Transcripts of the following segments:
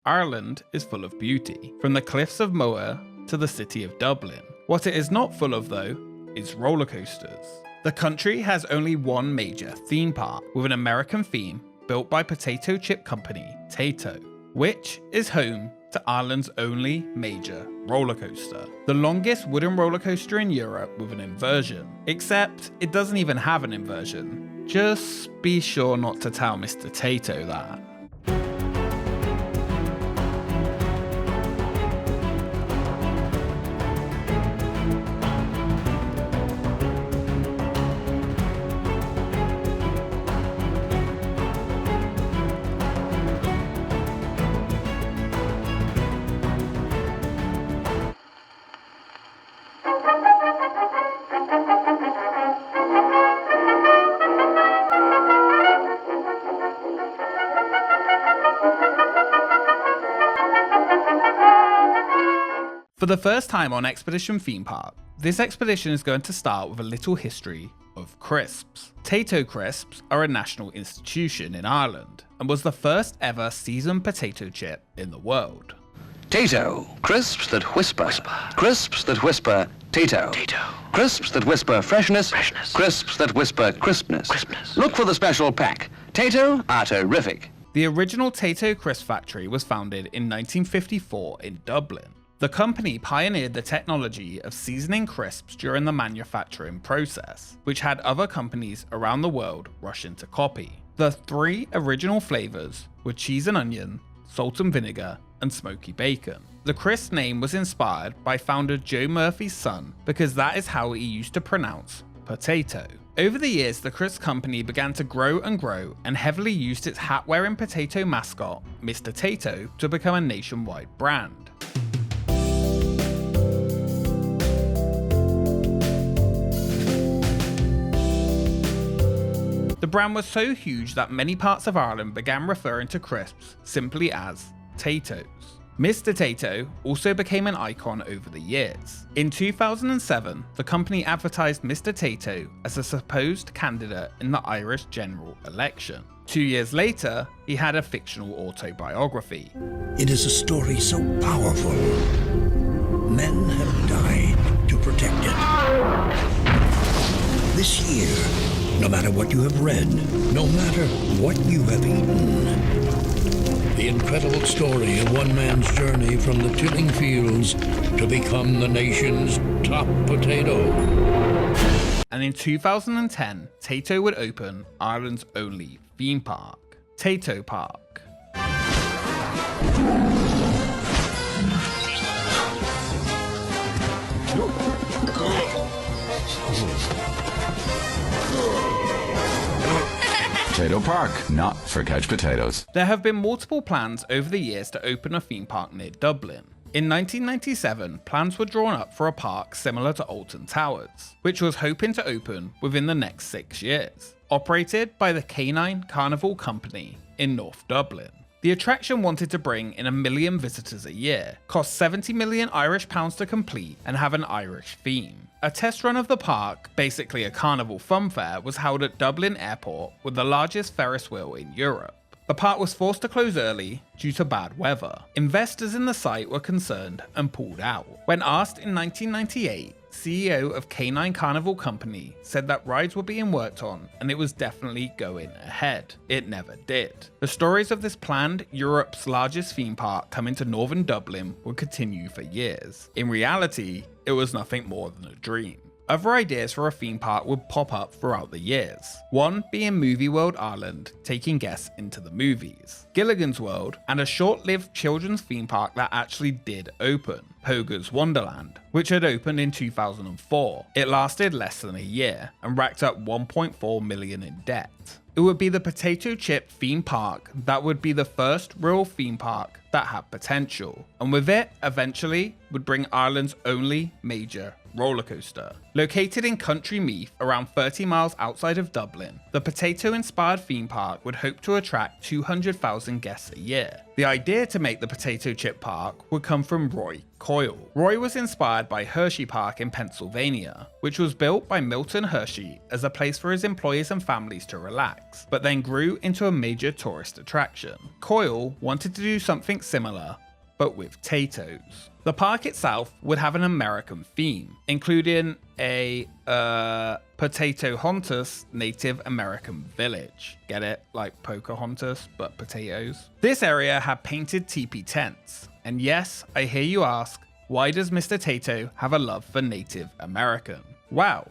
Ireland is full of beauty, from the cliffs of Moher to the city of Dublin. What it is not full of, though, is roller coasters. The country has only one major theme park, with an American theme built by potato chip company Tayto, which is home to Ireland's only major roller coaster. The longest wooden roller coaster in Europe with an inversion. Except it doesn't even have an inversion. Just be sure not to tell Mr Tayto that. For the first time on Expedition Theme Park, this expedition is going to start with a little history of crisps. Tayto crisps are a national institution in Ireland and was the first ever seasoned potato chip in the world. Tayto, crisps that whisper. Crisps that whisper Tayto. Crisps that whisper freshness. Crisps that whisper crispness. Look for the special pack. Tayto are terrific. The original Tayto crisp factory was founded in 1954 in Dublin. The company pioneered the technology of seasoning crisps during the manufacturing process, which had other companies around the world rushing to copy. The three original flavors were cheese and onion, salt and vinegar, and smoky bacon. The crisp name was inspired by founder Joe Murphy's son because that is how he used to pronounce potato. Over the years, the crisp company began to grow and heavily used its hat-wearing potato mascot, Mr Tayto, to become a nationwide brand. The brand was so huge that many parts of Ireland began referring to crisps simply as Taytos. Mr Tayto also became an icon over the years. In 2007, the company advertised Mr Tayto as a supposed candidate in the Irish general election. 2 years later, he had a fictional autobiography. It is a story so powerful. Men have died to protect it. This year, no matter what you have read, no matter what you have eaten, the incredible story of one man's journey from the tilling fields to become the nation's top potato. And in 2010, Tayto would open Ireland's only theme park, Tayto Park. Tayto Park, not for couch potatoes. There have been multiple plans over the years to open a theme park near Dublin. In 1997, plans were drawn up for a park similar to Alton Towers, which was hoping to open within the next 6 years, operated by the Canine Carnival Company in North Dublin. The attraction wanted to bring in 1 million visitors a year, cost 70 million Irish pounds to complete, and have an Irish theme. A test run of the park, basically a carnival fun fair, was held at Dublin Airport with the largest Ferris wheel in Europe. The park was forced to close early due to bad weather. Investors in the site were concerned and pulled out. When asked in 1998, CEO of Canine Carnival Company said that rides were being worked on and it was definitely going ahead. It never did. The stories of this planned Europe's largest theme park coming to northern Dublin would continue for years. In reality, it was nothing more than a dream. Other ideas for a theme park would pop up throughout the years, one being Movie World Ireland, taking guests into the movies, Gilligan's World, and a short-lived children's theme park that actually did open, Pogo's Wonderland, which had opened in 2004. It lasted less than a year and racked up 1.4 million in debt. It would be the potato chip theme park that would be the first real theme park that had potential, and with it, eventually, would bring Ireland's only major roller coaster. Located in Country Meath, around 30 miles outside of Dublin, the potato-inspired theme park would hope to attract 200,000 guests a year. The idea to make the potato chip park would come from Roy Coyle. Roy was inspired by Hershey Park in Pennsylvania, which was built by Milton Hershey as a place for his employees and families to relax, but then grew into a major tourist attraction. Coyle wanted to do something something similar, but with Taytos. The park itself would have an American theme, including a Pocahontas Native American village. Get it? Like Pocahontas, but potatoes. This area had painted teepee tents. And yes, I hear you ask, why does Mr. Tayto have a love for Native American? Well,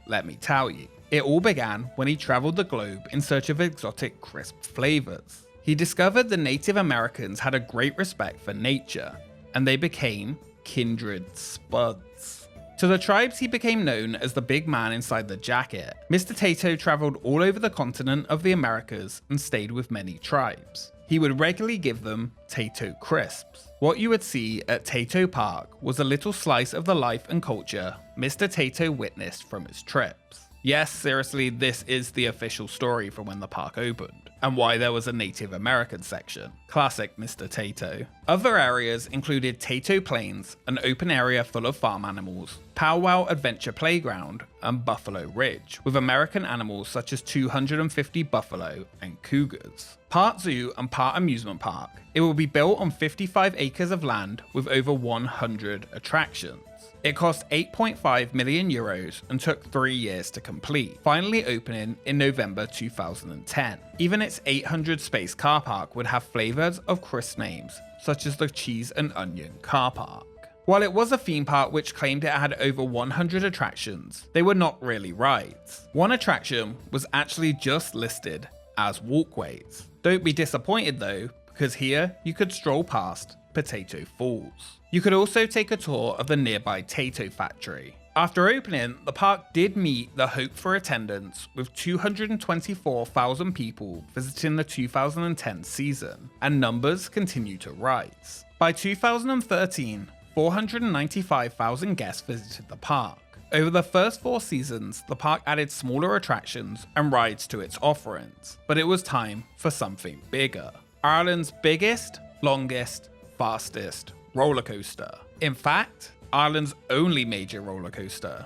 let me tell you. It all began when he traveled the globe in search of exotic crisp flavors. He discovered the Native Americans had a great respect for nature, and they became kindred spuds. To the tribes, he became known as the big man inside the jacket. Mr. Tayto traveled all over the continent of the Americas and stayed with many tribes. He would regularly give them Tayto crisps. What you would see at Tayto Park was a little slice of the life and culture Mr. Tayto witnessed from his trips. Yes, seriously, this is the official story from when the park opened, and why there was a Native American section. Classic Mr. Tayto. Other areas included Tayto Plains, an open area full of farm animals, Powwow Adventure Playground, and Buffalo Ridge, with American animals such as 250 buffalo and cougars. Part zoo and part amusement park. It will be built on 55 acres of land with over 100 attractions. It cost 8.5 million euros and took 3 years to complete, finally opening in November 2010. Even its 800 space car park would have flavors of crisp names, such as the Cheese and Onion car park. While it was a theme park which claimed it had over 100 attractions, they were not really rides. One attraction was actually just listed as walkways. Don't be disappointed though, because here you could stroll past Potato Falls. You could also take a tour of the nearby Tayto factory. After opening, the park did meet the hope for attendance with 224,000 people visiting the 2010 season, and numbers continue to rise. By 2013, 495,000 guests visited the park. Over the first 4 seasons, the park added smaller attractions and rides to its offerings, but it was time for something bigger. Ireland's biggest, longest, fastest roller coaster. In fact, Ireland's only major roller coaster.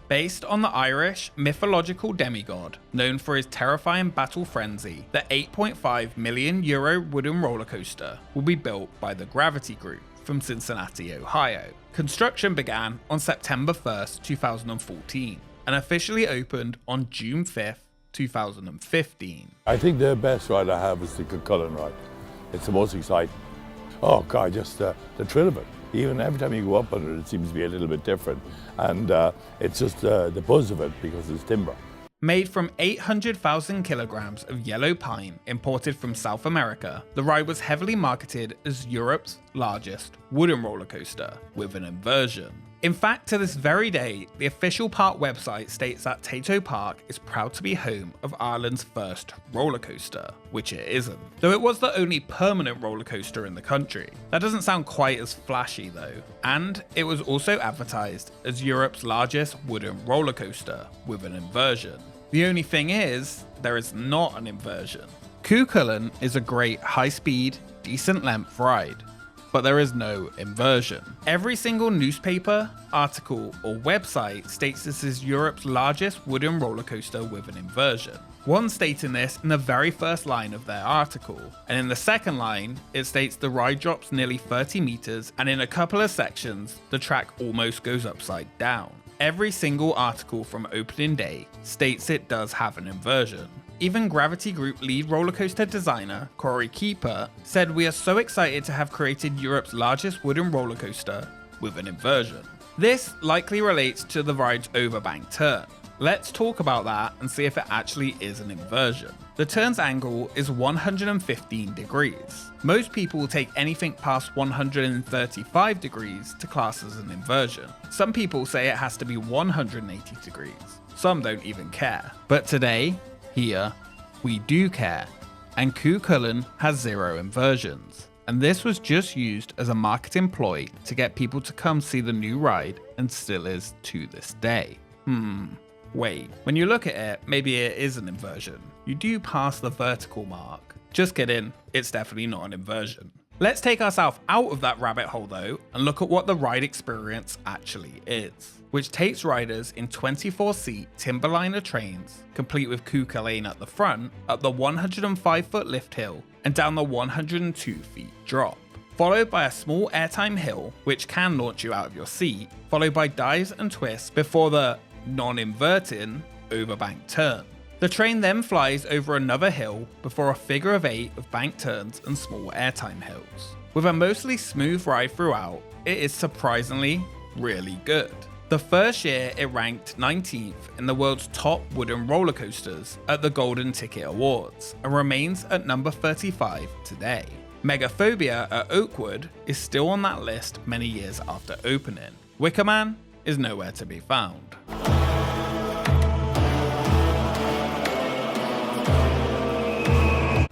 Based on the Irish mythological demigod, known for his terrifying battle frenzy, the €8.5 million wooden roller coaster will be built by the Gravity Group from Cincinnati, Ohio. Construction began on September 1st, 2014, and officially opened on June 5th, 2015. I think the best ride I have is the Chulainn ride. It's the most exciting. Oh God, just the thrill of it. Even every time you go up on it, it seems to be a little bit different. And it's just the buzz of it because it's timber. Made from 800,000 kilograms of yellow pine imported from South America, the ride was heavily marketed as Europe's largest wooden roller coaster with an inversion. In fact, to this very day, the official park website states that Tayto Park is proud to be home of Ireland's first roller coaster, which it isn't, though it was the only permanent roller coaster in the country. That doesn't sound quite as flashy though, and it was also advertised as Europe's largest wooden roller coaster with an inversion. The only thing is, there is not an inversion. Chulainn is a great high-speed, decent length ride, but there is no inversion. Every single newspaper, article, or website states this is Europe's largest wooden roller coaster with an inversion. One stating this in the very first line of their article, and in the second line, it states the ride drops nearly 30 meters, and in a couple of sections, the track almost goes upside down. Every single article from opening day states it does have an inversion. Even Gravity Group lead roller coaster designer Corey Keeper said, "We are so excited to have created Europe's largest wooden roller coaster with an inversion." This likely relates to the ride's overbank turn. Let's talk about that and see if it actually is an inversion. The turn's angle is 115 degrees. Most people take anything past 135 degrees to class as an inversion. Some people say it has to be 180 degrees. Some don't even care. But today, here, we do care, and Chulainn has 0 inversions. And this was just used as a marketing ploy to get people to come see the new ride, and still is to this day. Wait, when you look at it, maybe it is an inversion. You do pass the vertical mark. Just kidding, it's definitely not an inversion. Let's take ourselves out of that rabbit hole though and look at what the ride experience actually is, which takes riders in 24-seat Timberliner trains, complete with Chulainn at the front, up the 105-foot lift hill and down the 102-feet drop, followed by a small airtime hill which can launch you out of your seat, followed by dives and twists before the non-inverting overbank turn. The train then flies over another hill before a figure of 8 of bank turns and small airtime hills. With a mostly smooth ride throughout, it is surprisingly really good. The first year it ranked 19th in the world's top wooden roller coasters at the Golden Ticket Awards and remains at number 35 today. Megaphobia at Oakwood is still on that list many years after opening. Wicker Man is nowhere to be found.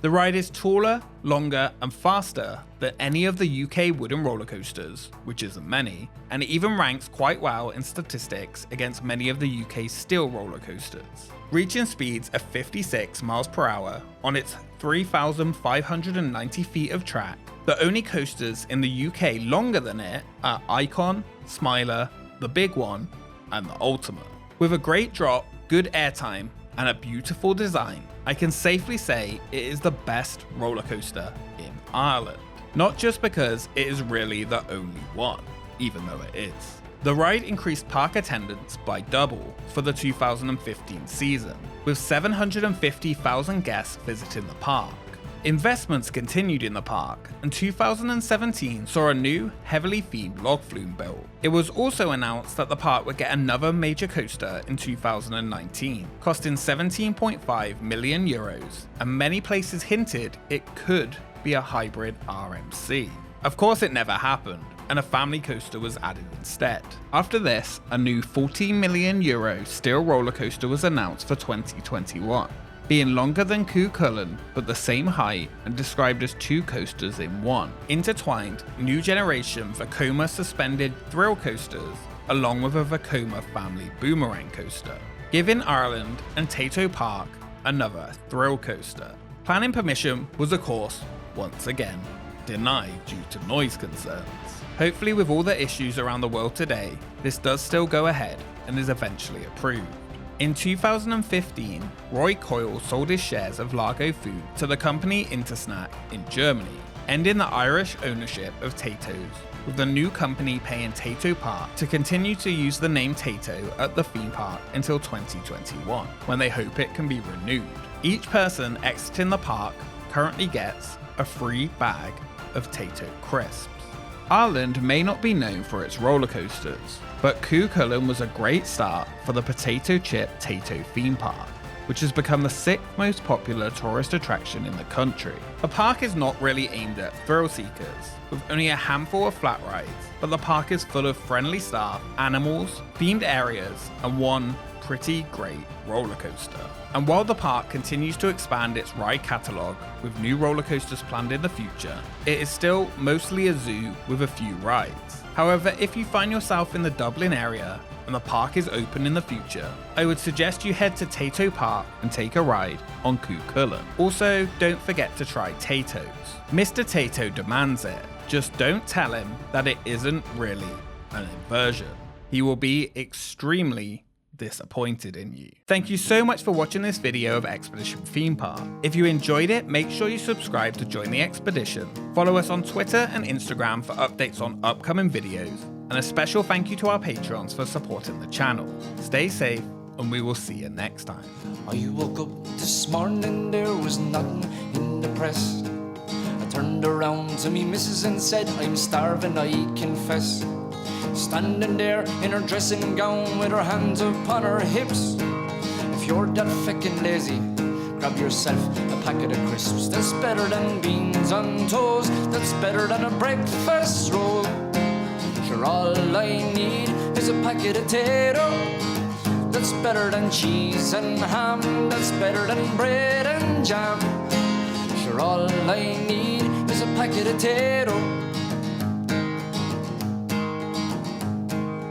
The ride is taller, longer and faster than any of the UK wooden roller coasters, which isn't many, and it even ranks quite well in statistics against many of the UK's steel roller coasters. Reaching speeds of 56 miles per hour on its 3,590 feet of track, the only coasters in the UK longer than it are Icon, Smiler, the Big One, and the Ultimate. With a great drop, good airtime, and a beautiful design, I can safely say it is the best roller coaster in Ireland. Not just because it is really the only one, even though it is. The ride increased park attendance by double for the 2015 season, with 750,000 guests visiting the park. Investments continued in the park, and 2017 saw a new, heavily themed log flume built. It was also announced that the park would get another major coaster in 2019, costing €17.5 million, and many places hinted it could be a hybrid RMC. Of course it never happened, and a family coaster was added instead. After this, a new €40 million steel roller coaster was announced for 2021. Being longer than Chulainn but the same height and described as two coasters in one. Intertwined new generation Vekoma suspended thrill coasters along with a Vekoma family boomerang coaster, giving Ireland and Tayto Park another thrill coaster. Planning permission was of course, once again, denied due to noise concerns. Hopefully with all the issues around the world today, this does still go ahead and is eventually approved. In 2015, Roy Coyle sold his shares of Largo Food to the company Intersnack in Germany, ending the Irish ownership of Tayto's, with the new company paying Tayto Park to continue to use the name Tayto at the theme park until 2021, when they hope it can be renewed. Each person exiting the park currently gets a free bag of Tayto crisps. Ireland may not be known for its roller coasters, but Chulainn was a great start for the potato chip Tayto theme park, which has become the 6th most popular tourist attraction in the country. The park is not really aimed at thrill seekers, with only a handful of flat rides, but the park is full of friendly staff, animals, themed areas, and one pretty great roller coaster. And while the park continues to expand its ride catalogue with new roller coasters planned in the future, it is still mostly a zoo with a few rides. However, if you find yourself in the Dublin area and the park is open in the future, I would suggest you head to Tayto Park and take a ride on Chulainn. Also, don't forget to try Tayto's. Mr Tayto demands it. Just don't tell him that it isn't really an inversion. He will be extremely disappointed in you. Thank you so much for watching this video of Expedition Theme Park. If you enjoyed it, make sure you subscribe to join the expedition. Follow us on Twitter and Instagram for updates on upcoming videos, and a special thank you to our patrons for supporting the channel. Stay safe, and we will see you next time. I woke up this morning, there was nothing in the press. I turned around to me missus and said, I'm starving, I confess. Standing there in her dressing gown with her hands upon her hips. If you're that feckin' lazy, grab yourself a packet of crisps. That's better than beans on toast, that's better than a breakfast roll. Sure, all I need is a packet of Tayto. That's better than cheese and ham, that's better than bread and jam. Sure, all I need is a packet of Tayto.